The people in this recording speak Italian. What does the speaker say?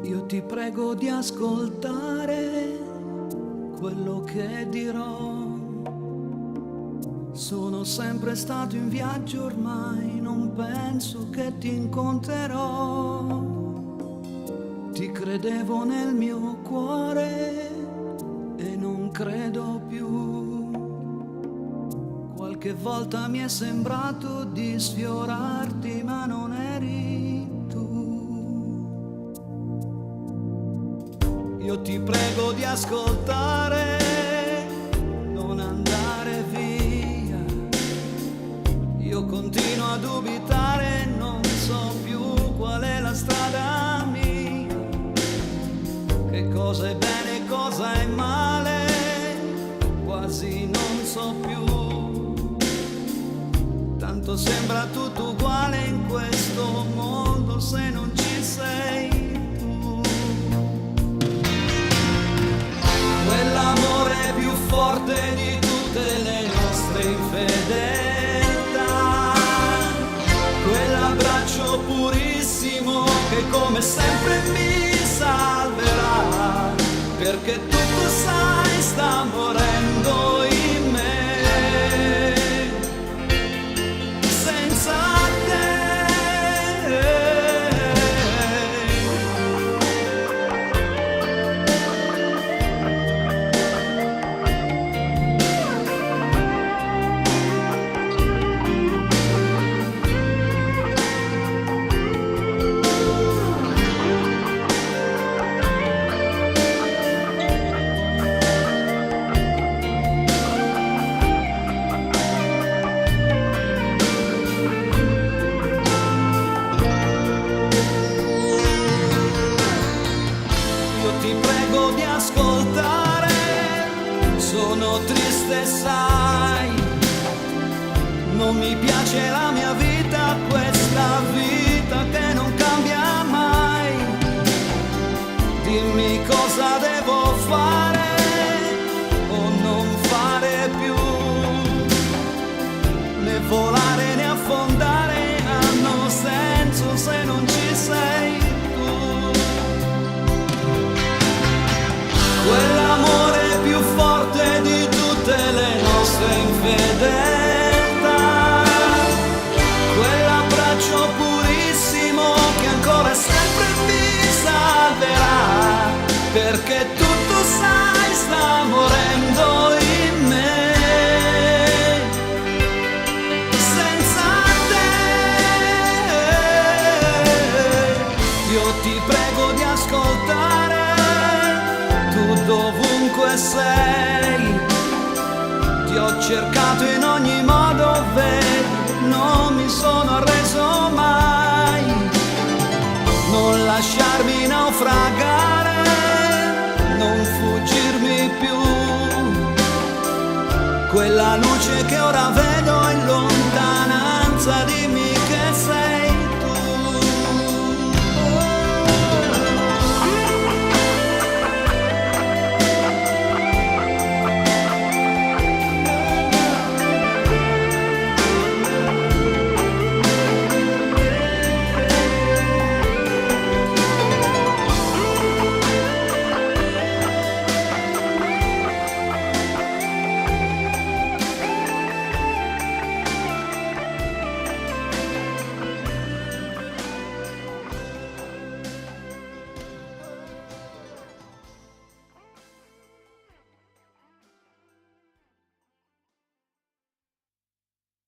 Io ti prego di ascoltare quello che dirò. Sono sempre stato in viaggio ormai, non penso che ti incontrerò. Ti credevo nel mio cuore e non credo più. Qualche volta mi è sembrato di sfiorarti, ma non eri tu. Io ti prego di ascoltare, non andare via. Io continuo a dubitare, non so più qual è la strada mia. Che cosa è bene e cosa è male, quasi non so più. Tanto sembra tutto uguale in questo mondo se non ci sei tu. Quell'amore più forte di tutte le nostre infedeltà, quell'abbraccio purissimo che come sempre mi salverà, perché tutto sai sta morendo in me. Sono triste, sai, non mi piace la mia vita, questa vita che non cambia mai. Dimmi cosa devo fare o non fare più, né volare né affondare hanno senso se non ci sei tu. Quell'amore più forte di tutte le nostre infedeltà, quell'abbraccio purissimo che ancora sempre mi salverà, perché tutto sai sta morendo in me. Senza te io ti prego di ascoltare, tu dovunque sei, ti ho cercato in ogni modo, vedi, non mi sono arreso mai. Non lasciarmi naufragare, non fuggirmi più. Quella luce che ora vedo è lontana